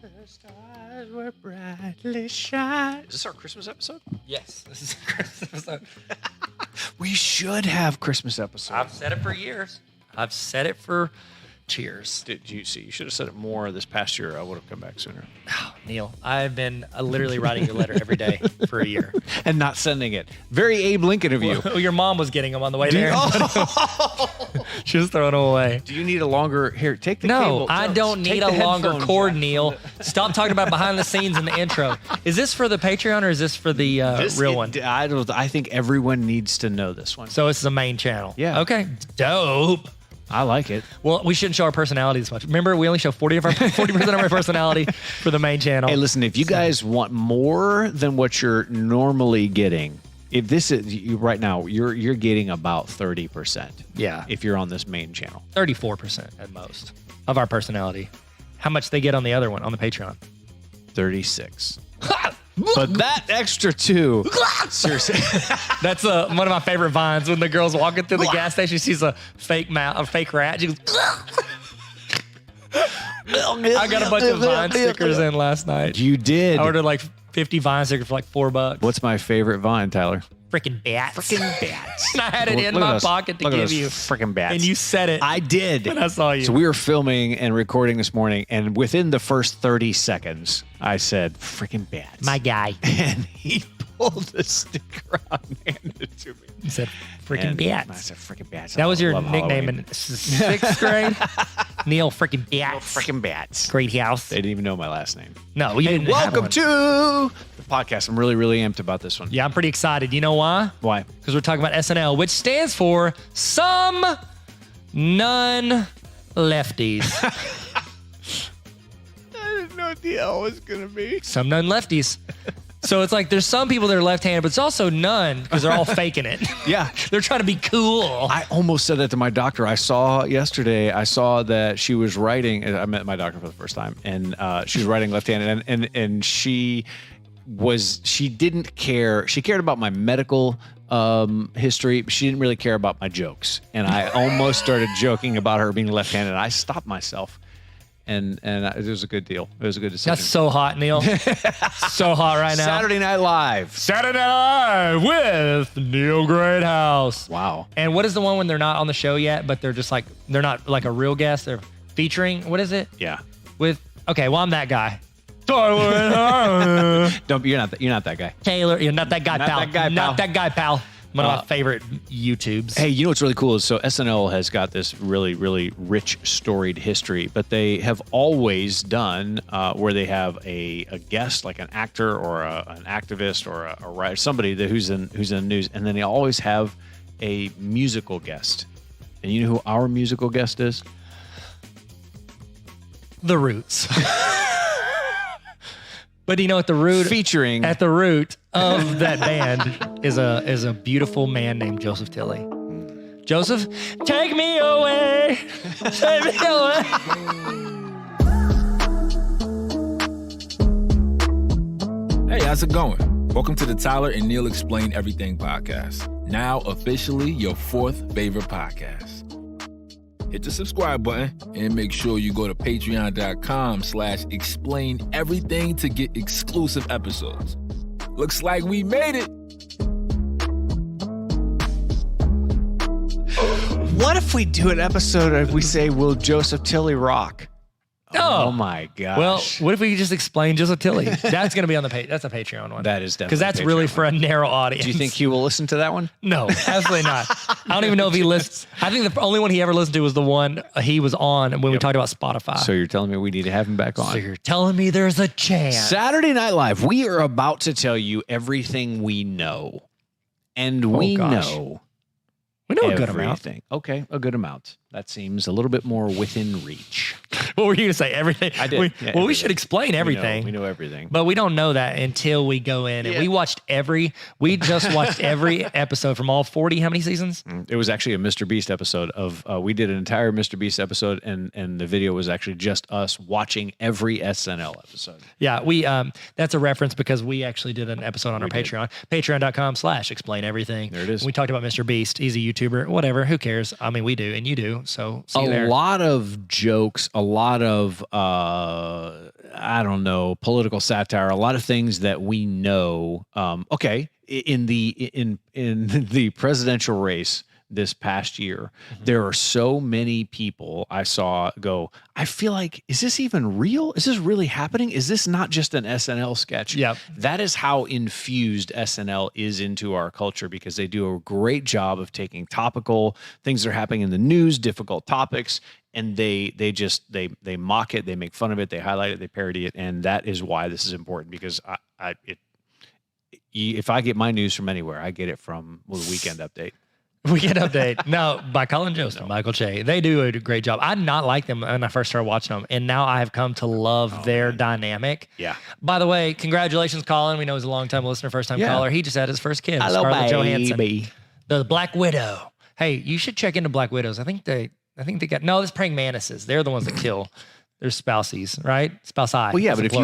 The stars were brightly shine. Is this our Christmas episode? Yes, this is a Christmas episode. We should have Christmas episode. I've said it for years. I've said it for cheers. Did you see? You should have said it more this past year. I would have come back sooner. Oh, Neil, I've been literally writing your letter every day for a year. And not sending it. Very Abe Lincoln of you. Well, your mom was getting them on the way there. She was throwing them away. Do you need a longer... Here, take the No, cable. I don't need a longer cord, Neil. Stop talking about behind the scenes in the intro. Is this for the Patreon or is this for the real one? I think everyone needs to know this one. So it's the main channel. Yeah. Okay. Dope. I like it. Well, we shouldn't show our personality as much. Remember, we only show 40% of our personality for the main channel. Hey, listen, if you guys want more than what you're normally getting, if this is right now, you're getting about 30%. Yeah. If you're on this main channel. 34% at most of our personality. How much they get on the other one, on the Patreon? 36. But that extra 2, seriously. That's one of my favorite vines. When the girl's walking through the gas station, she sees a fake rat. She goes, I got a bunch of Vine stickers in last night. You did. I ordered like 50 Vine stickers for like $4. What's my favorite Vine, Tyler? Freaking bats. Freaking bats. I had it in my pocket to give you. Freaking bats. And you said it. I did. When I saw you. So we were filming and recording this morning, and within the first 30 seconds, I said, freaking bats. My guy. And he pulled the sticker out and handed it to me. He said, freaking bats. I said, freaking bats. That was your love nickname Halloween. in 6th grade? Neil freaking bats. Freaking bats. Great house. They didn't even know my last name. No, you didn't. Welcome to the podcast. I'm really, really amped about this one. Yeah, I'm pretty excited. You know why? Why? Because we're talking about SNL, which stands for Some None Lefties. I didn't know what the hell was going to be. Some None Lefties. So it's like there's some people that are left-handed, but it's also none because they're all faking it. Yeah. They're trying to be cool. I almost said that to my doctor. I saw that she was writing. I met my doctor for the first time, and she was writing left-handed, and she didn't care. She cared about my medical history, but she didn't really care about my jokes. And I almost started joking about her being left-handed. I stopped myself. And it was a good deal. It was a good decision. That's so hot, Neil. So hot right now. Saturday Night Live. Saturday Night Live with Neil Greathouse. Wow. And what is the one when they're not on the show yet, but they're just like, they're not like a real guest? They're featuring, what is it? Yeah. Okay, well, I'm that guy. You're not that guy. Taylor, you're not that guy, Not pal. that guy, pal. Not that guy, pal. One of my favorite YouTubes. Hey, you know what's really cool is so SNL has got this really, really rich, storied history, but they have always done where they have a guest, like an actor or an activist or a writer, somebody who's in the news, and then they always have a musical guest. And you know who our musical guest is? The Roots. But you know what? Featuring at the root of that band is a beautiful man named Joseph Tilley. Joseph, take me away. Take me away. Hey, how's it going? Welcome to the Tyler and Neil Explain Everything podcast. Now officially your 4th favorite podcast. Hit the subscribe button and make sure you go to patreon.com/explain everything to get exclusive episodes. Looks like we made it. What if we do an episode and we say, will Joseph Tilley rock? Oh my gosh. Well, what if we just explain Joseph Tilley? That's going to be on that's a Patreon one. That is definitely because that's really for a narrow audience. Do you think he will listen to that one? No, absolutely not. I don't even know if he listens. I think the only one he ever listened to was the one he was on when we talked about Spotify. So you're telling me we need to have him back on? So you're telling me there's a chance. Saturday Night Live, we are about to tell you everything we know. And we know a good amount. Everything. Okay, a good amount. That seems a little bit more within reach. What were you going to say? Everything? I did. We should explain everything. We know everything. But we don't know that until we go in. And we just watched every episode from all 40, how many seasons? It was actually a Mr. Beast episode we did an entire Mr. Beast episode, and the video was actually just us watching every SNL episode. Yeah, that's a reference because we actually did an episode on our Patreon. Patreon.com/explain everything. There it is. And we talked about Mr. Beast. He's a YouTuber. Whatever. Who cares? I mean, we do, and you do. So see you there. A lot of jokes, a lot of, I don't know, political satire, a lot of things that we know. Okay, in the presidential race this past year, there are so many people I saw go, I feel like, is this even real? Is this really happening? Is this not just an SNL sketch? Yep. That is how infused SNL is into our culture, because they do a great job of taking topical things that are happening in the news, difficult topics, and they mock it, they make fun of it, they highlight it, they parody it, and that is why this is important, because if I get my news from anywhere, I get it from the Weekend Update. Weekend Update. No, by Colin Jost and Michael Che. They do a great job. I did not like them when I first started watching them, and now I have come to love their dynamic. Yeah. By the way, congratulations, Colin. We know he's a long-time listener, first-time caller. He just had his first kid, Hello, Scarlett Johansson. baby. The Black Widow. Hey, you should check into Black Widows. I think they got, it's praying mantises. They're the ones that kill. They're spousies, right? Spouse I. Well, yeah, but if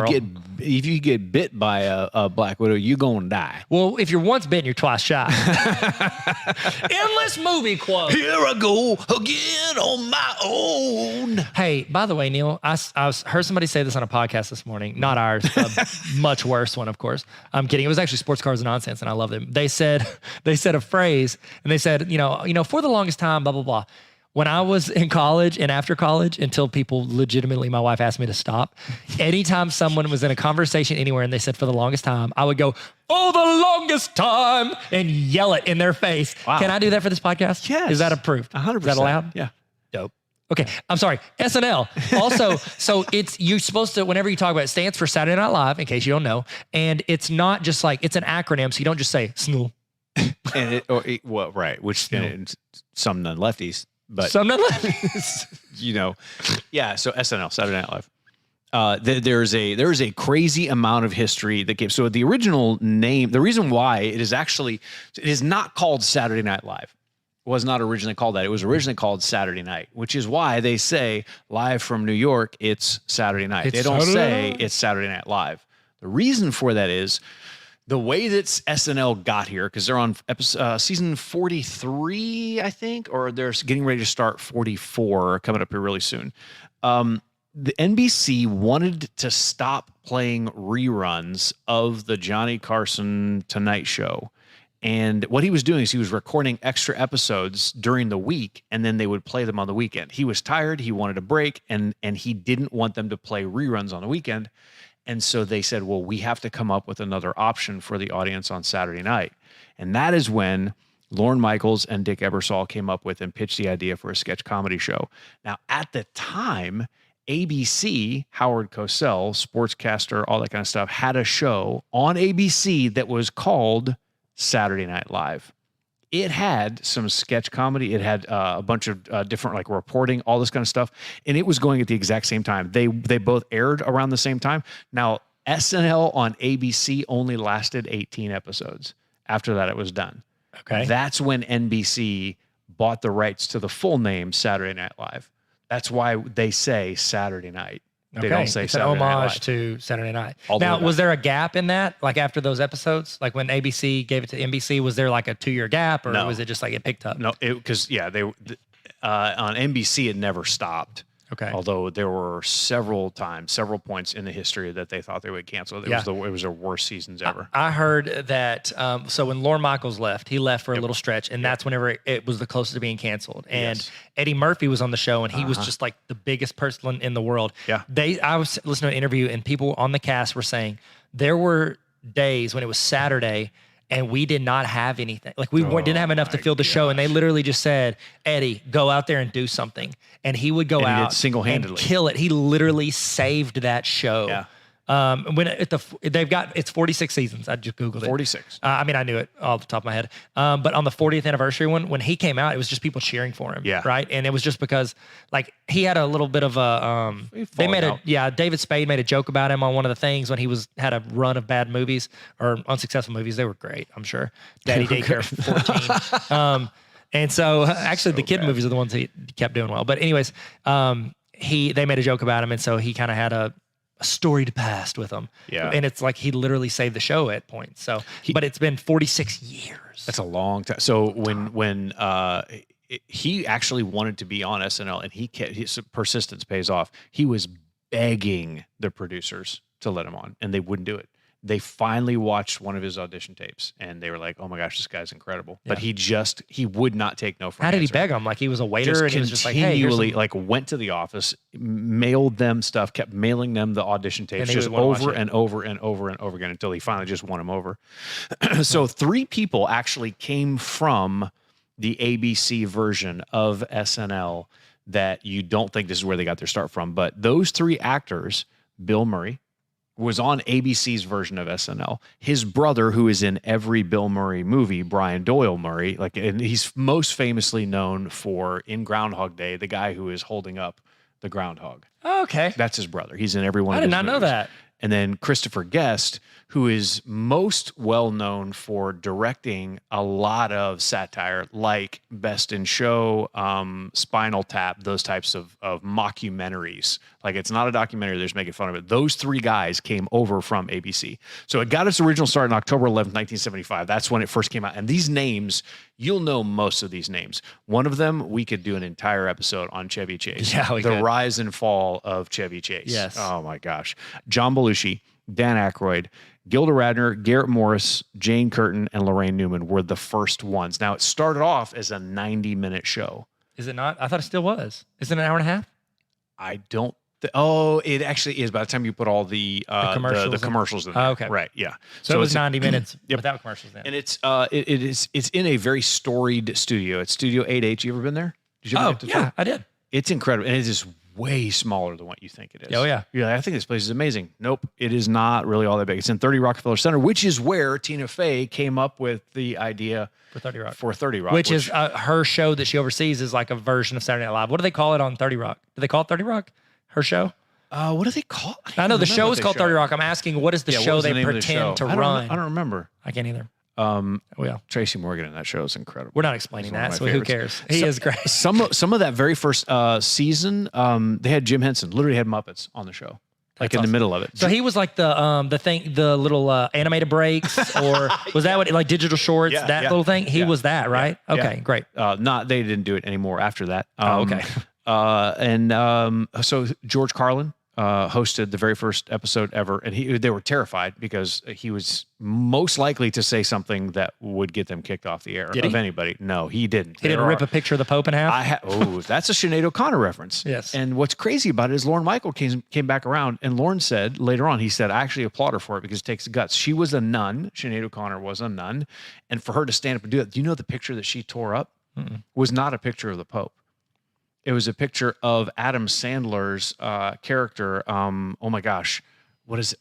you get bit by a Black Widow, you're gonna die. Well, if you're once bitten, you're twice shy. Endless movie quote. Here I go again on my own. Hey, by the way, Neil, I heard somebody say this on a podcast this morning. Not ours, a much worse one, of course. I'm kidding. It was actually Sports Cars and Nonsense, and I love them. They said a phrase, and they said, for the longest time, blah blah blah. When I was in college and after college, until people legitimately, my wife asked me to stop, anytime someone was in a conversation anywhere and they said for the longest time, I would go, oh, the longest time, and yell it in their face. Wow. Can I do that for this podcast? Yes. Is that approved? 100%. Is that allowed? Yeah. Dope. Okay, I'm sorry. SNL. Also, so you're supposed to, whenever you talk about it, stands for Saturday Night Live, in case you don't know, and it's not just like, it's an acronym, so you don't just say SNL. Right, which some non-lefties. But So I'm not yeah. So SNL, Saturday Night Live. There's a crazy amount of history that came. So the original name, the reason why it is not called Saturday Night Live, was not originally called that. It was originally called Saturday Night, which is why they say live from New York, it's Saturday night. They don't say it's Saturday Night Live. The reason for that is the way that SNL got here, because they're on season 43, I think, or they're getting ready to start 44, coming up here really soon. The NBC wanted to stop playing reruns of the Johnny Carson Tonight Show. And what he was doing is he was recording extra episodes during the week, and then they would play them on the weekend. He was tired. He wanted a break, and he didn't want them to play reruns on the weekend. And so they said, well, we have to come up with another option for the audience on Saturday night. And that is when Lorne Michaels and Dick Ebersol came up with and pitched the idea for a sketch comedy show. Now, at the time, ABC, Howard Cosell, sportscaster, all that kind of stuff, had a show on ABC that was called Saturday Night Live. It had some sketch comedy. It had a bunch of different like reporting, all this kind of stuff. And it was going at the exact same time. They both aired around the same time. Now, SNL on ABC only lasted 18 episodes. After that, it was done. Okay. That's when NBC bought the rights to the full name Saturday Night Live. That's why they say Saturday night. They don't say it's Saturday an Night homage Live. to Saturday Night. All the Now, way was back. there a gap in that? Like after those episodes, like when ABC gave it to NBC, was there like a 2-year gap, or No. was it just like it picked up? No, because they on NBC it never stopped. Okay. Although there were several points in the history that they thought they would cancel. It was their worst seasons ever. I heard that. So when Lorne Michaels left, he left for a little stretch, and that's whenever it was the closest to being canceled. And Yes. Eddie Murphy was on the show, and he was just like the biggest person in the world. Yeah. I was listening to an interview, and people on the cast were saying there were days when it was Saturday and we did not have anything. Like we didn't have enough to fill the show, and they literally just said, "Eddie, go out there and do something." And he would go And he did out single-handedly. and kill it. He literally saved that show. Yeah. When it's 46 seasons. I just Googled it. 46. I mean, I knew it off the top of my head. But on the 40th anniversary one, when he came out, it was just people cheering for him. Yeah. Right. And it was just because like he had a little bit of a, David Spade made a joke about him on one of the things when he had a run of bad movies or unsuccessful movies. They were great, I'm sure. Daddy Daycare 14. And so actually the kid movies are the ones he kept doing well. But anyways, they made a joke about him. And so he kind of had a storied past with him. Yeah. And it's like he literally saved the show at points. So, but it's been 46 years. That's a long time. So when he actually wanted to be on SNL, and his persistence pays off. He was begging the producers to let him on, and they wouldn't do it. They finally watched one of his audition tapes, and they were like, "Oh my gosh, this guy's incredible!" Yeah. But he would not take no for an How did he answer. beg him? Like he was a waiter, Just and he was just like, "Hey, here's continually some-" like went to the office, mailed them stuff, kept mailing them the audition tapes, And they just would watch over it. and over and over and over again until he finally just won him over. So 3 people actually came from the ABC version of SNL that you don't think this is where they got their start from, but those 3 actors, Bill Murray was on ABC's version of SNL. His brother, who is in every Bill Murray movie, Brian Doyle Murray, and he's most famously known for in Groundhog Day, the guy who is holding up the groundhog. Oh, okay. That's his brother. He's in every one I of did his not know movies. that. And then Christopher Guest, who is most well known for directing a lot of satire, like Best in Show, Spinal Tap, those types of mockumentaries. Like it's not a documentary; they're just making fun of it. Those 3 guys came over from ABC, so it got its original start on October 11th, 1975. That's when it first came out. And these names, you'll know most of these names. One of them, we could do an entire episode on Chevy Chase. Yeah, we the could. rise and fall of Chevy Chase. Yes. Oh my gosh, John Belushi, Dan Aykroyd, Gilda Radner, Garrett Morris, Jane Curtin, and Lorraine Newman were the first ones. Now, it started off as a 90-minute show. Is it not? I thought it still was. Is it an hour and a half? I don't. It actually is. By the time you put all the commercials in there. Oh, okay. Right. Yeah. So it was 90 minutes without commercials then. And it's in a very storied studio. It's Studio 8H. You ever been there? Did you ever get to tour? I did. It's incredible. And it is way smaller than what you think it is. Oh, yeah. You're like, I think this place is amazing. Nope, it is not really all that big. It's in 30 Rockefeller Center, which is where Tina Fey came up with the idea For 30 Rock. for 30 Rock. Which is her show that she oversees is like a version of Saturday Night Live. What do they call it on 30 Rock? Do they call it 30 Rock? Her show? what do they call it? I know the show is called 30 Rock. I'm asking, what is the show they pretend to run? I don't remember. I can't either. Well, Tracy Morgan in that show is incredible. We're not explaining He's one of that, my so who favorites. cares? He is great. Some of that very first season, they had Jim Henson, literally had Muppets on the show, like That's in awesome. the middle of it. So he was like the little animated breaks, or was that what, like digital shorts, that little thing? He was that, right? Yeah. Okay, great. They didn't do it anymore after that. Okay. So George Carlin hosted the very first episode ever, and they were terrified because he was most likely to say something that would get them kicked off the air Did he? of anybody. No, he didn't. He didn't rip a picture of the Pope in half? That's a Sinead O'Connor reference. Yes. And what's crazy about it is Lorne Michaels came back around, and Lorne said later on, he said, I actually applaud her for it because it takes guts. She was a nun. Sinead O'Connor was a nun. And for her to stand up and do it, do you know the picture that she tore up was not a picture of the Pope? It was a picture of Adam Sandler's character. Oh my gosh, what is it?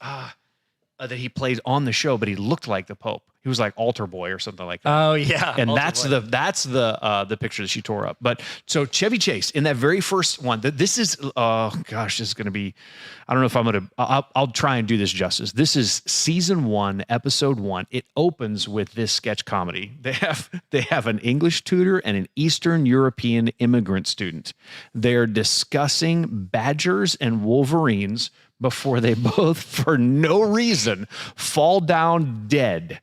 That he played on the show, but he looked like the Pope. He was like altar boy or something like that. Oh yeah, and that's the picture that she tore up. But so Chevy Chase in that very first one. This is this is going to be. I don't know if I'm going to. I'll try and do this justice. This is season 1, episode 1. It opens with this sketch comedy. They have an English tutor and an Eastern European immigrant student. They're discussing badgers and wolverines before they both, for no reason, fall down dead.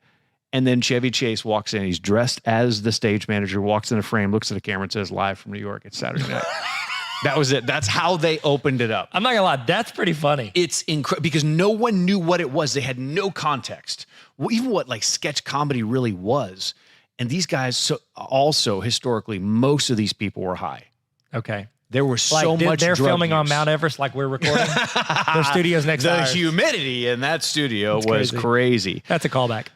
And then Chevy Chase walks in. He's dressed as the stage manager, walks in a frame, looks at the camera, and says, "Live from New York, it's Saturday night." That was it. That's how they opened it up. I'm not gonna lie, that's pretty funny. It's incredible because no one knew what it was. They had no context. Well, even what like sketch comedy really was. And these guys, also historically, most of these people were high. Okay. There was so much they're drug filming on use. Mount Everest like we're recording. Their studio's next to The ours. humidity in that studio That's was crazy. That's a callback.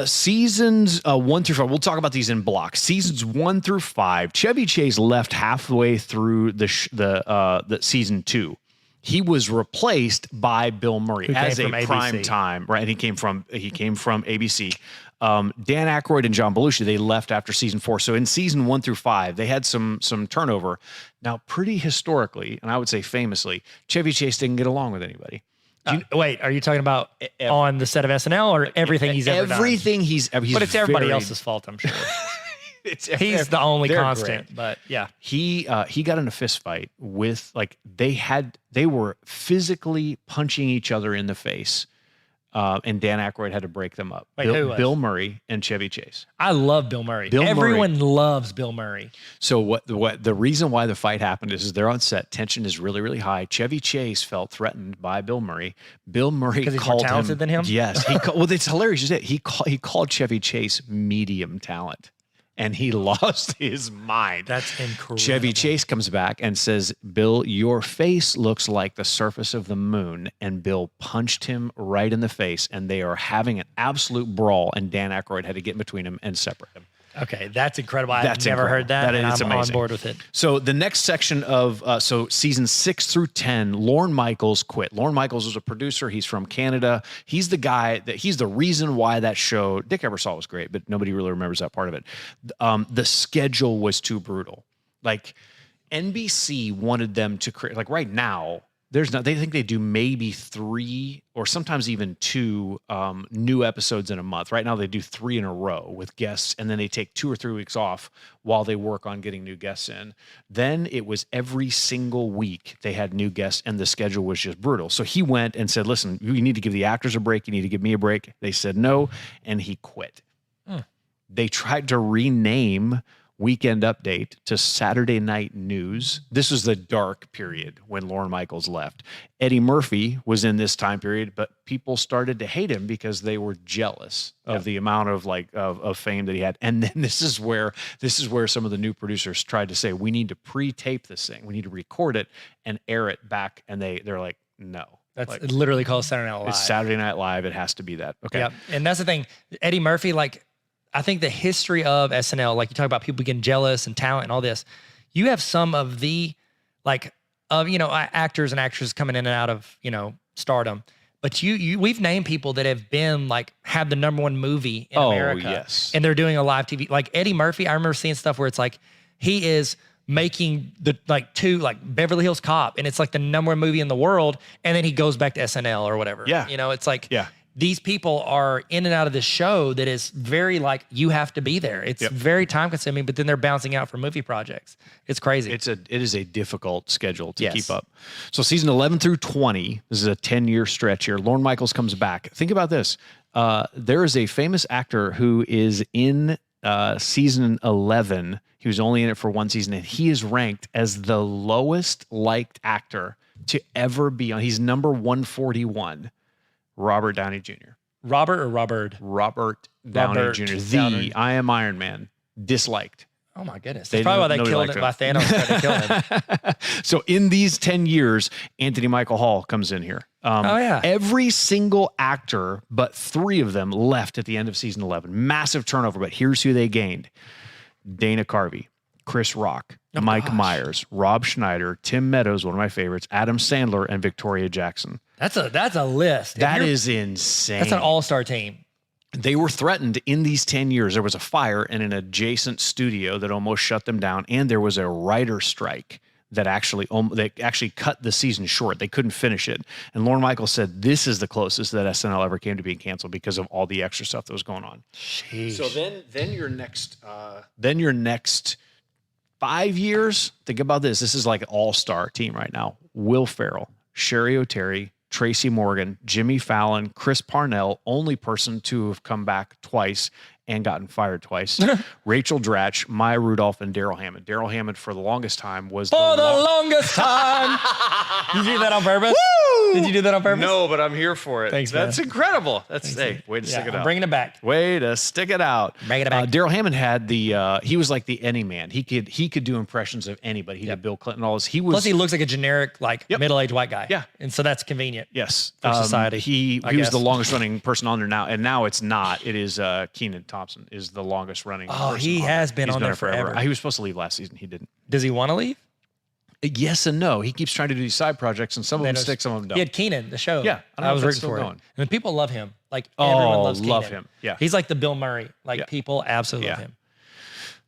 Seasons 1 through 5. We'll talk about these in blocks. Seasons 1 through 5. Chevy Chase left halfway through the season 2. He was replaced by Bill Murray as a prime time, right? And he came from ABC. Dan Aykroyd and John Belushi, they left after season 4. So in season 1 through 5, they had some turnover. Now, pretty historically, and I would say famously, Chevy Chase didn't get along with anybody. Wait, are you talking about on the set of SNL or everything he's ever done? Everything he's but it's everybody else's fault, I'm sure. He's the only constant, great. But yeah. He got in a fist fight with they were physically punching each other in the face. and Dan Aykroyd had to break them up. Wait, who was? Bill Murray and Chevy Chase. I love Bill Murray. Everyone loves Bill Murray. So what the reason why the fight happened is they're on set. Tension is really, really high. Chevy Chase felt threatened by Bill Murray. Bill Murray because he's called more talented than him. Yes, well, it's hilarious. You said he called Chevy Chase medium talent, and he lost his mind. That's incredible. Chevy Chase comes back and says, "Bill, your face looks like the surface of the moon." And Bill punched him right in the face, and they are having an absolute brawl. And Dan Aykroyd had to get in between him and separate them. Okay, that's incredible. I've never heard that, and I'm on board with it. So the next section of season 6 through 10, Lorne Michaels quit. Lorne Michaels was a producer. He's from Canada. He's the guy he's the reason why that show Dick Ebersol was great, but nobody really remembers that part of it. The schedule was too brutal. Like NBC wanted them to create, like right now, they think they do maybe 3 or sometimes even 2 new episodes in a month. Right now they do 3 in a row with guests, and then they take 2 or 3 weeks off while they work on getting new guests in. Then it was every single week they had new guests, and the schedule was just brutal. So he went and said, "Listen, you need to give the actors a break. You need to give me a break." They said no, and he quit. They tried to rename Weekend Update to Saturday Night News. This was the dark period when Lorne Michaels left. Eddie Murphy was in this time period, but people started to hate him because they were jealous of the amount of of fame that he had. And then this is where some of the new producers tried to say, we need to pre-tape this thing. We need to record it and air it back. And they're like, no. That's literally called Saturday Night Live. It's Saturday Night Live. It has to be that. Okay. Yep. And that's the thing. Eddie Murphy, I think the history of SNL, like you talk about people getting jealous and talent and all this, you have some of the actors and actresses coming in and out of, stardom. But we've named people that have been had the #1 movie in America. Yes. And they're doing a live TV. Like Eddie Murphy, I remember seeing stuff where it's he is making the Beverly Hills Cop, and it's the #1 movie in the world, and then he goes back to SNL or whatever. Yeah. It's these people are in and out of this show that is very you have to be there. It's very time consuming, but then they're bouncing out for movie projects. It's crazy. It is a difficult schedule to keep up. So season 11 through 20, this is a 10-year stretch here. Lorne Michaels comes back. Think about this. There is a famous actor who is in season 11. He was only in it for 1 season, and he is ranked as the lowest liked actor to ever be on. He's number 141. Robert Downey Jr. Robert or Robert? Robert Downey Jr. I Am Iron Man. Disliked. Oh my goodness. That's probably why they killed it by Thanos tried to kill him. So in these 10 years, Anthony Michael Hall comes in here. Every single actor but 3 of them left at the end of season 11. Massive turnover, but here's who they gained. Dana Carvey, Chris Rock, Mike Myers, Rob Schneider, Tim Meadows, one of my favorites, Adam Sandler, and Victoria Jackson. That's a list. That is insane. That's an all-star team. They were threatened in these 10 years. There was a fire in an adjacent studio that almost shut them down, and there was a writer strike that actually cut the season short. They couldn't finish it. And Lorne Michaels said this is the closest that SNL ever came to being canceled because of all the extra stuff that was going on. Sheesh. So then your next 5 years, think about this. This is like an all-star team right now. Will Ferrell, Sherry O'Terry, Tracy Morgan, Jimmy Fallon, Chris Parnell, only person to have come back twice and gotten fired twice. Rachel Dratch, Maya Rudolph, and Daryl Hammond. Daryl Hammond, for the longest time, was the longest time. Did you do that on purpose? Woo! Did you do that on purpose? No, but I'm here for it. Thanks, man. That's incredible. That's way to stick it out. I'm bringing it back. Way to stick it out. Bring it back. Daryl Hammond had he was like the any man. He could do impressions of anybody. He did Bill Clinton, all this. Plus, he looks like a generic middle-aged white guy. Yeah, and so that's convenient. Yes, for society. He was the longest running person on there now, and now it's not. It is Kenan Thompson is the longest running. Oh, he has been on there forever. He was supposed to leave last season. He didn't. Does he want to leave? Yes and no. He keeps trying to do these side projects, and some of them stick, some of them don't. He had Kenan, the show. Yeah, I was rooting for it. And people love him. Everyone loves Kenan. Love him. Yeah, he's like the Bill Murray. People absolutely love him.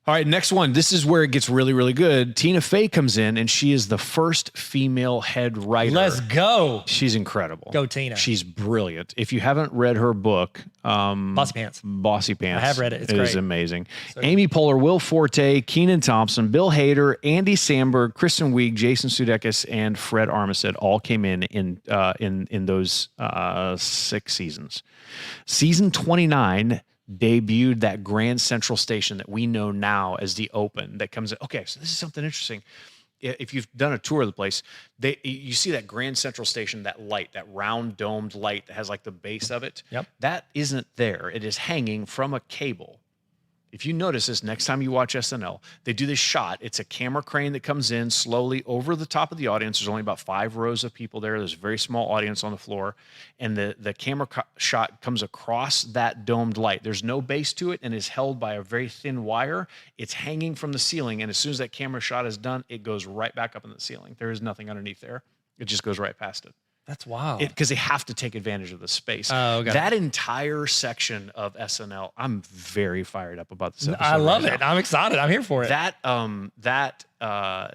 All right, next one. This is where it gets really, really good. Tina Fey comes in, and she is the first female head writer. Let's go. She's incredible. Go, Tina. She's brilliant. If you haven't read her book, Bossy Pants. I have read it. It's It great. is amazing. Amy Poehler, Will Forte, Kenan Thompson, Bill Hader, Andy Samberg, Kristen Wiig, Jason Sudeikis, and Fred Armisen all came in those 6 seasons. Season 29 debuted that Grand Central Station that we know now as the Open that comes in. Okay, so this is something interesting. If you've done a tour of the place, you see that Grand Central Station, that light, that round domed light that has like the base of it. Yep. That isn't there. It is hanging from a cable. If you notice this next time you watch SNL, they do this shot. It's a camera crane that comes in slowly over the top of the audience. There's only about 5 rows of people there. There's a very small audience on the floor. And the camera shot comes across that domed light. There's no base to it and is held by a very thin wire. It's hanging from the ceiling. And as soon as that camera shot is done, it goes right back up in the ceiling. There is nothing underneath there. It just goes right past it. That's wild. Because they have to take advantage of the space. Oh, okay. That entire section of SNL, I'm very fired up about this episode. I love right it. now. I'm excited. I'm here for it. That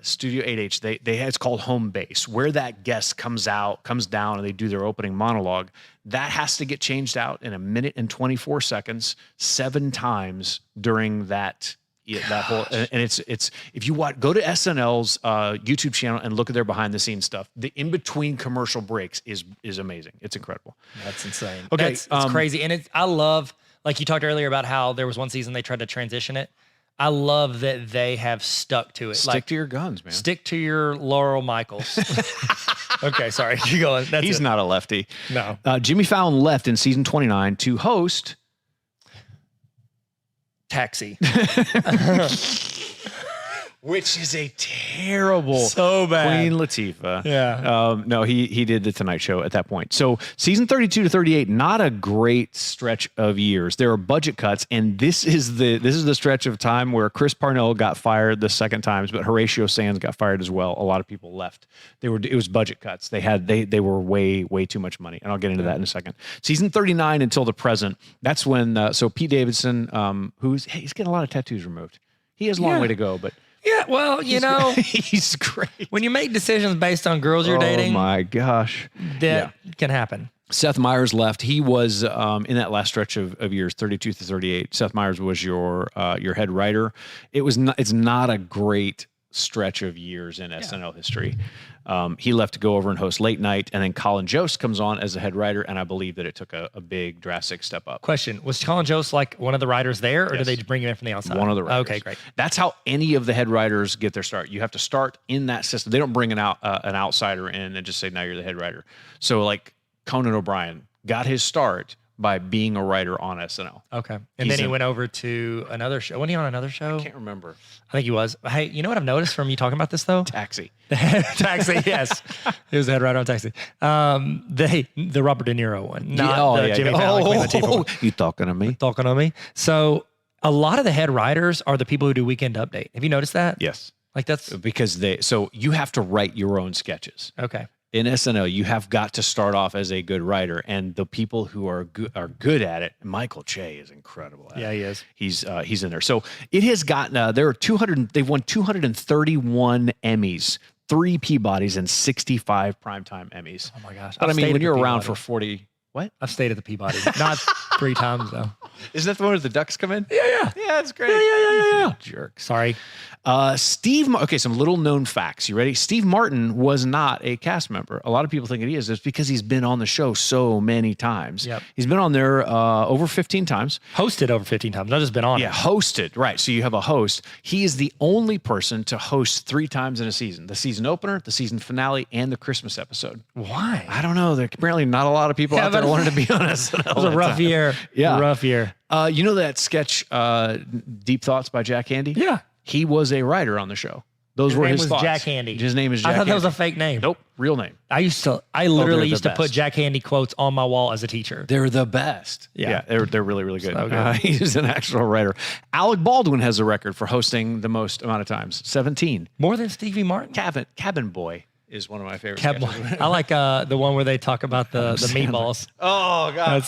Studio 8H, it's called home base, where that guest comes down, and they do their opening monologue. That has to get changed out in 1 minute and 24 seconds, 7 times during that whole, and it's if you go to SNL's YouTube channel and look at their behind the scenes stuff, the in between commercial breaks is amazing. It's incredible. That's insane. Okay, it's crazy, and I love, like you talked earlier about how there was one season they tried to transition it. I love that they have stuck to it. Stick to your guns, man. Stick to your Lorne Michaels. Okay, sorry, keep going. He's not a lefty. No. Jimmy Fallon left in season 29 to host Taxi. Which is a terrible, so bad. Queen Latifah. Yeah. No, he did the Tonight Show at that point. So season 32 to 38, not a great stretch of years. There are budget cuts, and this is the stretch of time where Chris Parnell got fired the second times, but Horatio Sands got fired as well. A lot of people left. It was budget cuts. They were way too much money, and I'll get into that in a second. Season 39 until the present. That's when so Pete Davidson, he's getting a lot of tattoos removed. He has a long way to go, but. Yeah, well, he's great. When you make decisions based on girls you're dating, oh my gosh, that can happen. Seth Meyers left. He was in that last stretch of years, 32 to 38. Seth Meyers was your head writer. It's not a great stretch of years in SNL history. He left to go over and host Late Night, and then Colin Jost comes on as the head writer, and I believe that it took a big, drastic step up. Question, was Colin Jost like one of the writers there, or did they just bring him in from the outside? One of the writers. Okay, great. That's how any of the head writers get their start. You have to start in that system. They don't bring an outsider in and just say, now you're the head writer. So like Conan O'Brien got his start by being a writer on SNL. Okay. And then he went over to another show. Wasn't he on another show? I can't remember. I think he was. Hey, you know what I've noticed from you talking about this, though? Taxi. Taxi, yes. He was the head writer on Taxi. The Robert De Niro one, not the Jimmy Fallon, Queen Latifah one. You talking to me? Talking on me. So a lot of the head writers are the people who do Weekend Update. Have you noticed that? Yes. Like that's... Because so you have to write your own sketches. Okay. In SNL, you have got to start off as a good writer, and the people who are good at it. Michael Che is incredible at it. He is. He's in there. So it has gotten. There are 200. They've won 231 Emmys, 3 Peabodys, and 65 primetime Emmys. Oh my gosh! But I mean, when you're around for 40, what? I've stayed at the Peabody, not 3 times though. Isn't that the one where the ducks come in? Yeah. That's great. Yeah. Jerk. Sorry. Okay, some little known facts. You ready? Steve Martin was not a cast member. A lot of people think he is. It's because he's been on the show so many times. Yep. He's been on there over 15 times. Hosted over 15 times, not just been on. Yeah, hosted. Right. So you have a host. He is the only person to host 3 times in a season. The season opener, the season finale, and the Christmas episode. Why? I don't know. There apparently not a lot of people out there wanted to be on SNL. It was a rough year. Yeah. Rough year. You know that sketch, Deep Thoughts by Jack Handey? Yeah. He was a writer on the show. Those were his thoughts. Jack Handey. His name is Jack I thought that was Handey. a fake name. Nope, real name. I literally used to best. put Jack Handey quotes on my wall as a teacher. They're the best. Yeah. They're really, really good. So good. He's an actual writer. Alec Baldwin has a record for hosting the most amount of times, 17. More than Stevie Martin? Cabin Boy is one of my favorite Cab sketches. I like the one where they talk about the meatballs. Oh, God.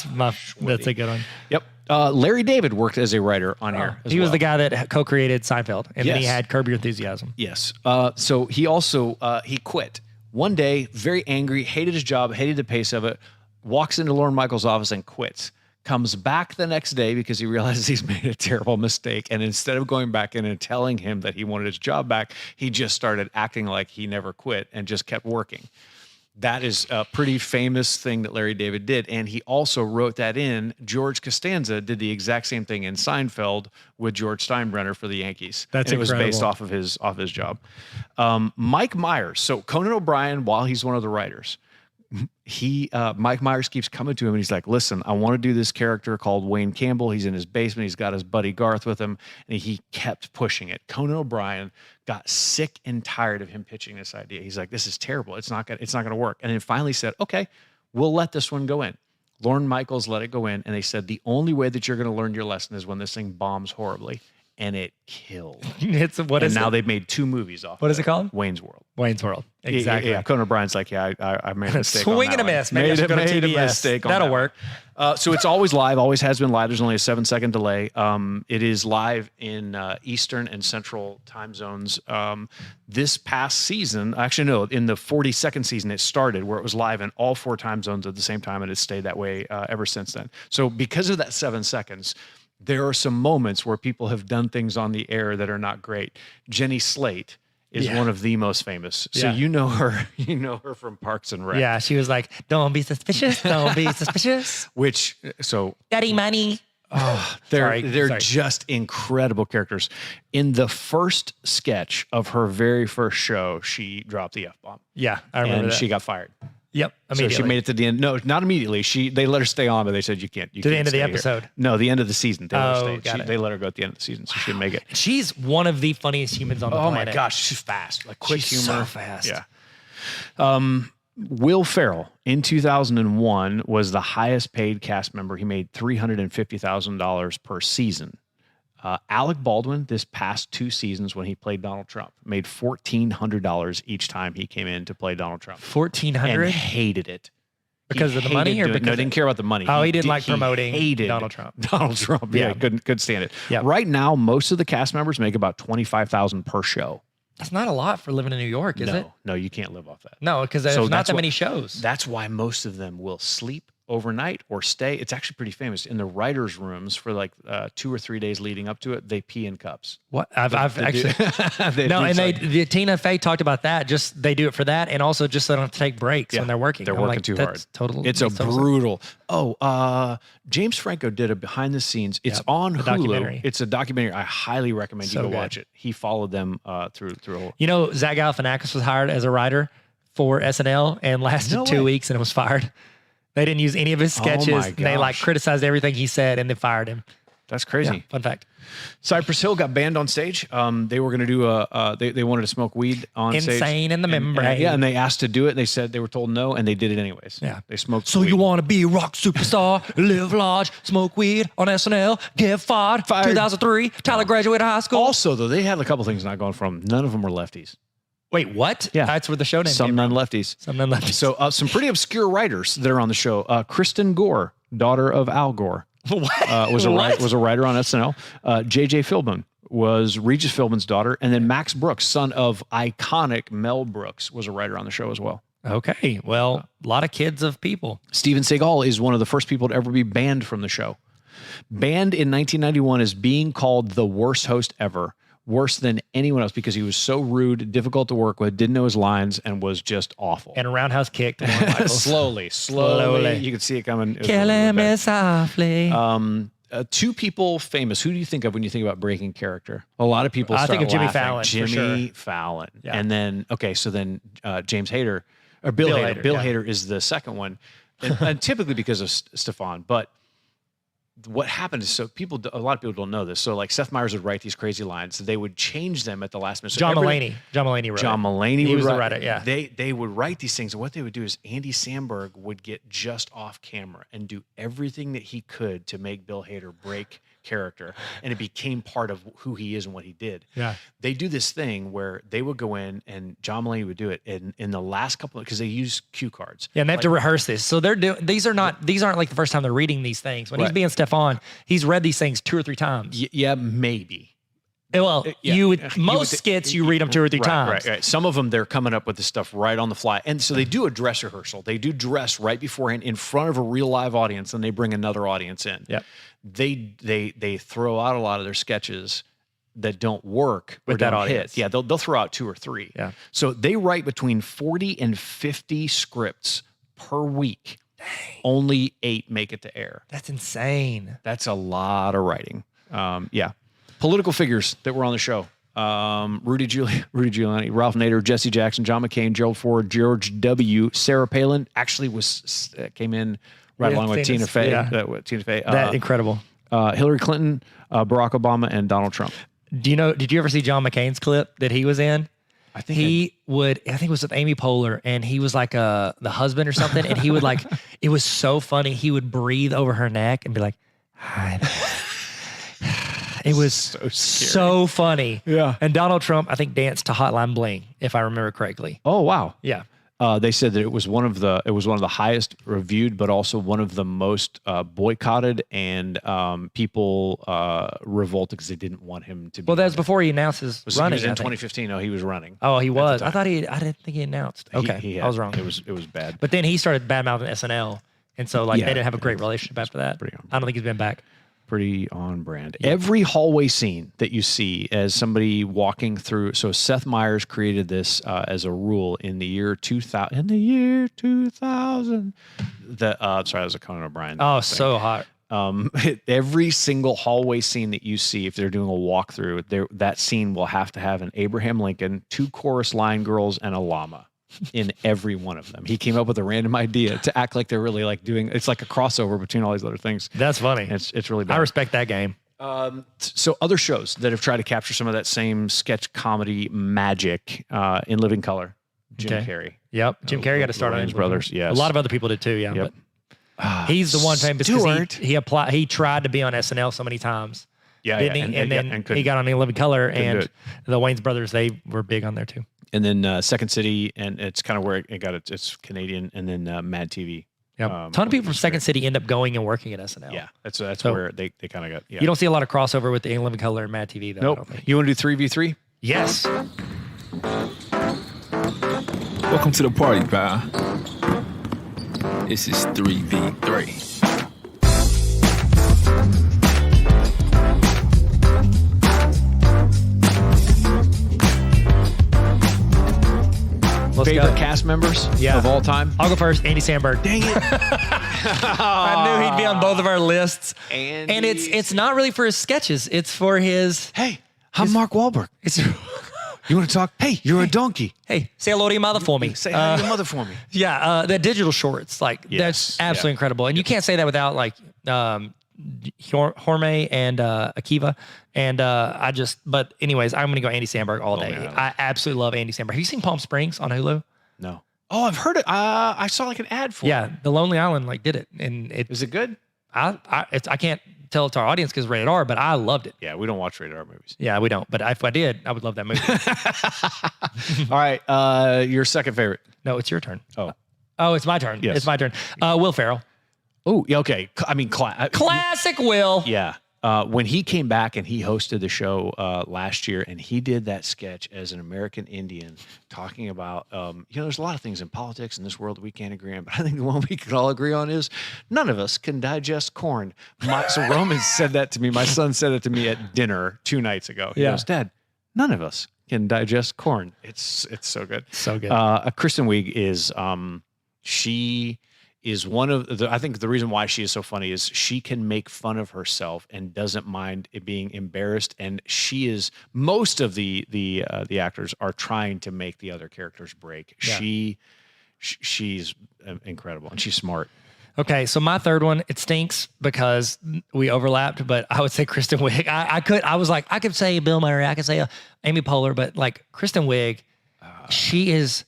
That's a good one. Yep. Larry David worked as a writer on here. He was the guy that co-created Seinfeld, and then he Yes. had Curb Your Enthusiasm. Yes. So he also he quit one day, very angry, hated his job, hated the pace of it, walks into Lorne Michaels' office and quits. Comes back the next day because he realizes he's made a terrible mistake. And instead of going back in and telling him that he wanted his job back, he just started acting like he never quit and just kept working. That is a pretty famous thing that Larry David did. And he also wrote that in. George Costanza did the exact same thing in Seinfeld with George Steinbrenner for the Yankees. That's and it was incredible. based off of his job. Mike Myers. So Conan O'Brien, while he's one of the writers, Mike Myers keeps coming to him and he's like, listen, I want to do this character called Wayne Campbell. He's in his basement. He's got his buddy Garth with him. And he kept pushing it. Conan O'Brien got sick and tired of him pitching this idea. He's like, this is terrible. It's not gonna work. And then finally said, okay, we'll let this one go in. Lorne Michaels let it go in. And they said, the only way that you're going to learn your lesson is when this thing bombs horribly. And it killed. Now they've made 2 movies off. What is it called? Wayne's World. Wayne's World. Exactly. Yeah. Conan O'Brien's like, yeah, I made a mistake. Swing on and a that one. miss. Maybe I should go to made a TBS. mistake. That'll that work. So it's always live. Always has been live. There's only a 7-second delay. It is live in Eastern and Central time zones. This past season, actually no, in the 42nd season, it started where it was live in all 4 time zones at the same time, and it's stayed that way ever since then. So because of that 7 seconds. There are some moments where people have done things on the air that are not great. Jenny Slate is one of the most famous. So you know her from Parks and Rec. Yeah, she was like, don't be suspicious. Don't be suspicious. Daddy money. Oh, they're just incredible characters. In the first sketch of her very first show, she dropped the F-bomb. Yeah, I remember that. She got fired. Yep, immediately. So she made it to the end. No, not immediately. They let her stay on, but they said you can't. To the end of the episode. No, the end of the season. They let her got it. They let her go at the end of the season, so she didn't make it. She's one of the funniest humans on the planet. Oh my gosh, she's fast. Like quick She's humor. so fast. Yeah. Will Ferrell in 2001 was the highest paid cast member. He made $350,000 per season. Alec Baldwin, this past 2 seasons when he played Donald Trump, made $1,400 each time he came in to play Donald Trump. $1,400? And hated it. Because of the money, or because no, didn't care about the money. Oh, he didn't like promoting hated Donald Trump. Donald Trump. Yeah, couldn't stand it. Yeah. Right now, most of the cast members make about $25,000 per show. That's not a lot for living in New York, is it? No, you can't live off that. No, because there's not that many shows. That's why most of them will sleep overnight or stay. It's actually pretty famous in the writers' rooms for like 2 or 3 days leading up to it. They pee in cups. What I've actually Tina Fey talked about that. Just they do it for that, and also just so they don't have to take breaks when they're working. They're working too hard. It's a brutal. James Franco did a behind the scenes. It's on Hulu. Documentary. It's a documentary. I highly recommend you go watch it. He followed them through a whole. You know, Zach Galifianakis was hired as a writer for SNL and lasted 2 weeks and was fired. They didn't use any of his sketches. And they criticized everything he said and they fired him. That's crazy. Yeah, fun fact. Cypress Hill got banned on stage. They were going to do they wanted to smoke weed on stage. Insane in the membrane. And they asked to do it. They said they were told no, and they did it anyways. Yeah. They smoked So weed. you want to be a rock superstar, live large, smoke weed on SNL, get fired. 2003, Tyler graduated high school. Also, though, they had a couple things not going for them. None of them were lefties. Wait, what? Yeah. That's where the show name Some came from. non-lefties. Some non-lefties. So some pretty obscure writers that are on the show. Kristen Gore, daughter of Al Gore, was a writer on SNL. J.J. Philbin was Regis Philbin's daughter. And then Max Brooks, son of iconic Mel Brooks, was a writer on the show as well. Okay. Well, a lot of kids of people. Steven Seagal is one of the first people to ever be banned from the show. Banned in 1991 as being called the worst host ever. Worse than anyone else because he was so rude, difficult to work with, didn't know his lines, and was just awful. And a roundhouse kick to Lorne Michaels. Slowly. You could see it coming. Killing me softly. 2 people famous. Who do you think of when you think about breaking character? A lot of people start I think of Jimmy laughing. Fallon. Jimmy for sure. Fallon. Yeah. And then, James Hader, or Bill Hader. Bill Hader is the second one. And typically because of Stefan. But what happened is, a lot of people don't know this. So like Seth Meyers would write these crazy lines. They would change them at the last minute. So John Mulaney wrote John Mulaney He was write, the writer, yeah. They would write these things. And what they would do is Andy Samberg would get just off camera and do everything that he could to make Bill Hader break character, and it became part of who he is and what he did. Yeah. They do this thing where they would go in, and John Mulaney would do it in the last couple, because they use cue cards. Yeah, and they have to rehearse this. So they're doing these aren't like the first time they're reading these things. When he's being Stefan, he's read these things 2 or 3 times. Yeah, maybe. Well, most skits you read them 2 or 3 times. Right. Some of them they're coming up with this stuff right on the fly, and so they do a dress rehearsal. They do dress right beforehand in front of a real live audience, and they bring another audience in. Yeah, they throw out a lot of their sketches that don't work with that audience. Hit. Yeah, they'll throw out 2 or 3. Yeah. So they write between 40 and 50 scripts per week. Dang. Only 8 make it to air. That's insane. That's a lot of writing. Yeah. Political figures that were on the show. Rudy Giuliani, Ralph Nader, Jesse Jackson, John McCain, Gerald Ford, George W., Sarah Palin actually came in right along with Tina Fey. Yeah. Tina Fey. That incredible. Hillary Clinton, Barack Obama, and Donald Trump. Did you ever see John McCain's clip that he was in? I think it was with Amy Poehler, and he was like the husband or something, and he would like, it was so funny. He would breathe over her neck and be like, hi. It was so funny. Yeah. And Donald Trump, I think, danced to Hotline Bling, if I remember correctly. Oh, wow. Yeah. They said that it was one of the highest reviewed, but also one of the most boycotted, and people revolted because they didn't want him to be. Well, that was before he announced his running. He was in 2015. No, he was running. Oh, he was. I didn't think he announced. Okay, I was wrong. It was bad. But then he started badmouthing SNL, and so they didn't have a great relationship after that. I don't think he's been back. Pretty on brand. Yeah. Every hallway scene that you see as somebody walking through. So Seth Meyers created this as a rule in the year 2000. In the year 2000, sorry, that was a Conan O'Brien. Oh, thing. So hot. Every single hallway scene that you see, if they're doing a walkthrough, that scene will have to have an Abraham Lincoln, 2 chorus line girls, and a llama. In every one of them. He came up with a random idea to act like they're really like doing, it's like a crossover between all these other things. That's funny. It's really bad. I respect that game. So other shows that have tried to capture some of that same sketch comedy magic in living color. Jim Carrey. Yep. Jim Carrey got to start on his brothers. Yes. A lot of other people did too. Yeah. Yep. But he's the one famous because he tried to be on SNL so many times. Yeah. Didn't he? And then he got on In Living Color, and the Wayans brothers, they were big on there too. And then Second City, and it's kind of where it got it's Canadian, and then Mad TV. Yeah, a ton of people from Second City end up going and working at SNL. Yeah, that's where they kind of got. Yeah. You don't see a lot of crossover with the In Living Color and Mad TV though. Nope. You want to do 3v3? Yes. Welcome to the party, pal. This is 3v3. Favorite cast members of all time? I'll go first. Andy Samberg. Dang it. I knew he'd be on both of our lists. And it's not really for his sketches. It's for his... Hey, I'm Mark Wahlberg. You want to talk? Hey, you're a donkey. Hey, say hello to your mother for me. Say hi to your mother for me. Yeah, the digital shorts. That's absolutely incredible. And you can't say that without Jorme and Akiva. And but anyways, I'm going to go Andy Samberg all day. Man. I absolutely love Andy Samberg. Have you seen Palm Springs on Hulu? No. Oh, I've heard it. I saw like an ad for it. Yeah, The Lonely Island did it. And is it good? I can't tell it to our audience because rated R, but I loved it. Yeah, we don't watch rated R movies. Yeah, we don't. But if I did, I would love that movie. All right, your second favorite. No, it's your turn. Oh, it's my turn. Yes. It's my turn. Will Ferrell. Oh, yeah, okay. I mean, classic Will. Yeah. When he came back and he hosted the show last year, and he did that sketch as an American Indian talking about, there's a lot of things in politics in this world that we can't agree on, but I think the one we can all agree on is none of us can digest corn. So Roman said that to me. My son said it to me at dinner 2 nights ago. He goes, Dad, none of us can digest corn. It's so good. So good. Kristen Wiig is, she is one of the, I think the reason why she is so funny is she can make fun of herself and doesn't mind it being embarrassed. And she is, most of the actors are trying to make the other characters break. Yeah. She's incredible, and she's smart. Okay, so my third one, it stinks because we overlapped, but I would say Kristen Wiig. I could say Bill Murray, I could say Amy Poehler, but like Kristen Wiig, she is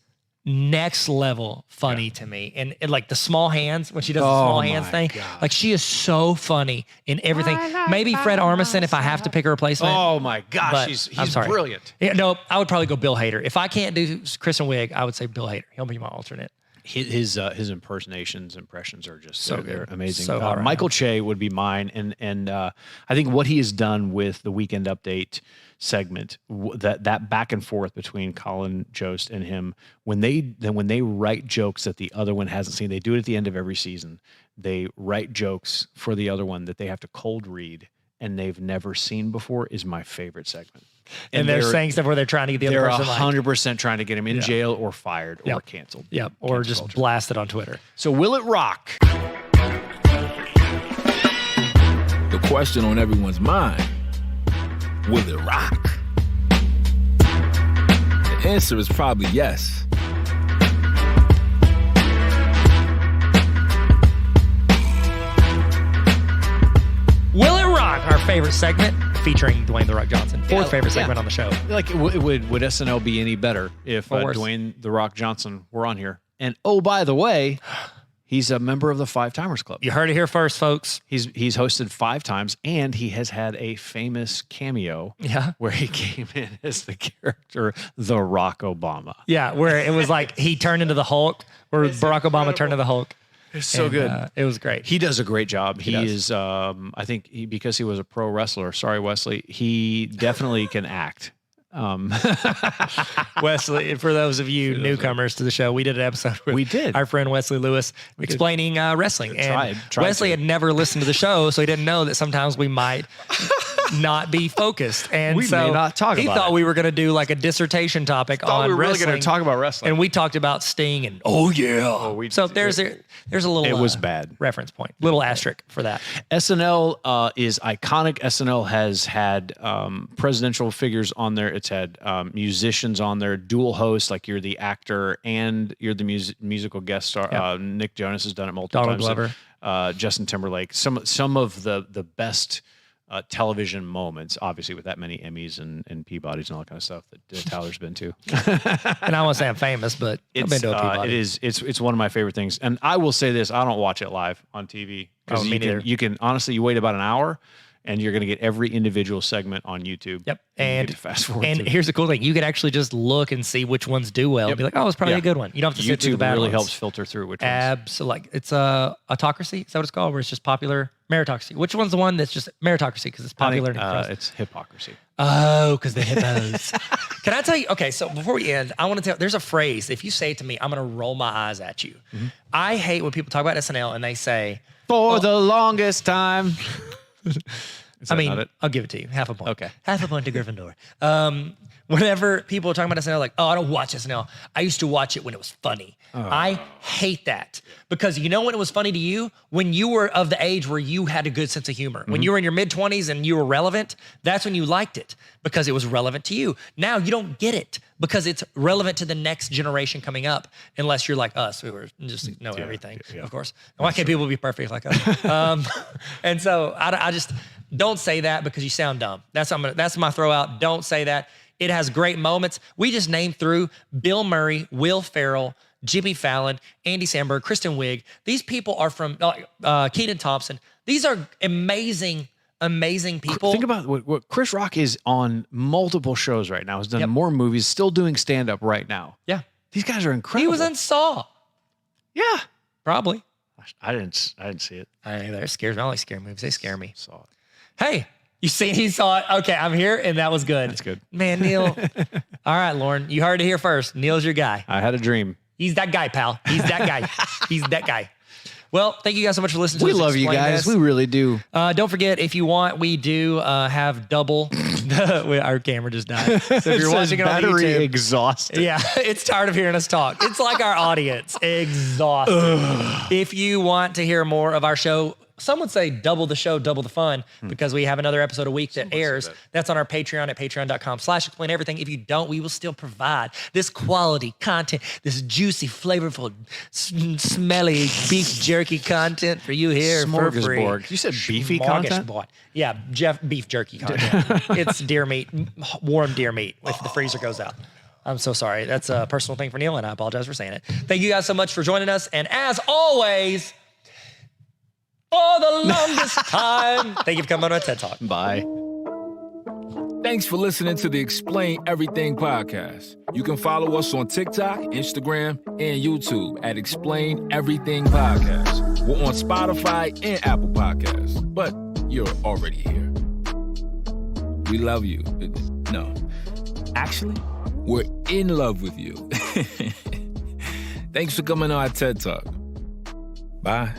next level funny to me. And like the small hands, when she does the small hands thing, like she is so funny in everything. Maybe Fred Armisen if I have to pick a replacement. Oh my gosh, he's brilliant. Yeah, no, I would probably go Bill Hader. If I can't do Kristen Wiig, I would say Bill Hader. He'll be my alternate. His impressions are just they're amazing. So Michael Che would be mine, and I think what he has done with the Weekend Update segment, that back and forth between Colin Jost and him, when they write jokes that the other one hasn't seen, they do it at the end of every season. They write jokes for the other one that they have to cold read and they've never seen before, is my favorite segment. And they're saying stuff where they're trying to get the other person. They're 100% trying to get him in jail or fired or canceled. Yeah, or just blasted on Twitter. So will it rock? The question on everyone's mind, will it rock? The answer is probably yes. Will it rock? Our favorite segment featuring Dwayne The Rock Johnson. Fourth favorite segment on the show. Like, would SNL be any better if Dwayne The Rock Johnson were on here? And oh, by the way, he's a member of the Five Timers Club. You heard it here first, folks. He's hosted 5 times, and he has had a famous cameo where he came in as the character The Rock Obama. Yeah, where it was like he turned into the Hulk, where Barack Obama turned into the Hulk. It's so good. It was great. He does a great job. He is, I think, because he was a pro wrestler. Sorry, Wesley. He definitely can act. Wesley, for those of you newcomers to the show, we did an episode with our friend Wesley Lewis explaining wrestling. And Wesley had never listened to the show, so he didn't know that sometimes we might not be focused. And we may not talk about he thought we were going to do like a dissertation topic on wrestling. We were really going to talk about wrestling. And we talked about Sting and so there's a little it was bad reference point, little asterisk for that. SNL is iconic. SNL has had presidential figures on there. It's had musicians on there, dual hosts, like you're the actor and you're the musical guest star. Yep. Nick Jonas has done it multiple times. Donald Glover. Justin Timberlake. Some of the best television moments, obviously with that many Emmys and Peabodys and all that kind of stuff that Tyler's been to. And I won't say I'm famous, but I've been to a Peabody. It's one of my favorite things. And I will say this, I don't watch it live on TV. Because you can honestly, you wait about an hour and you're going to get every individual segment on YouTube. Yep. And fast forward. And here's the cool thing. You can actually just look and see which ones do well and be like, oh, it's probably a good one. You don't have to sit through the bad really ones. helps filter through which ones. Absolutely. It's autocracy. Is that what it's called? Where it's just popular meritocracy. Which one's the one that's just meritocracy because it's popular? It's hypocrisy. Oh, because the hippos. Can I tell you? Okay, so before we end, I want to tell. There's a phrase. If you say it to me, I'm going to roll my eyes at you. Mm-hmm. I hate when people talk about SNL and they say, "For the longest time." I mean, I'll give it to you. Half a point. Okay. Half a point to Gryffindor. Whenever people are talking about SNL, like, oh, I don't watch SNL. I used to watch it when it was funny. I hate that because you know when it was funny to you? When you were of the age where you had a good sense of humor. Mm-hmm. When you were in your mid-20s and you were relevant, that's when you liked it because it was relevant to you. Now you don't get it because it's relevant to the next generation coming up unless you're like us who are just know everything, of course. And why can't people be perfect like us? And so I just don't say that because you sound dumb. That's my throw out. Don't say that. It has great moments. We just named through Bill Murray, Will Ferrell, Jimmy Fallon, Andy Samberg, Kristen Wiig. These people are from Kenan Thompson. These are amazing people. Think about what Chris Rock is on multiple shows right now. Has done more movies, still doing stand-up right now. Yeah. These guys are incredible. He was in Saw. Yeah. Probably. I didn't see it. I don't either. It scares me. I don't like scary movies. They scare me. Saw it. Hey, you see, he saw it. Okay, I'm here, and that was good. That's good. Man, Neil. All right, Lorne, you heard it here first. Neil's your guy. I had a dream. He's that guy, pal. He's that guy. He's that guy. Well, thank you guys so much for listening to us. We love you guys. This. We really do. Don't forget, if you want, we do have double. Our camera just died. So if you're watching it on YouTube, exhausted. Yeah, it's tired of hearing us talk. It's like our audience, exhausted. If you want to hear more of our show, some would say double the show, double the fun, because we have another episode a week that airs. That's on our Patreon at patreon.com/explain everything. If you don't, we will still provide this quality content, this juicy, flavorful, smelly beef jerky content for you here for free. You said beefy content? Yeah, beef jerky content. It's deer meat, warm deer meat if the freezer goes out. I'm so sorry. That's a personal thing for Neil, and I apologize for saying it. Thank you guys so much for joining us. And as always, for the longest time, thank you for coming on a TED Talk. Bye. Thanks for listening to the Explain Everything podcast. You can follow us on TikTok, Instagram, and YouTube at Explain Everything Podcast. We're on Spotify and Apple Podcasts, but you're already here. We love you. No, actually, we're in love with you. Thanks for coming on our TED Talk. Bye.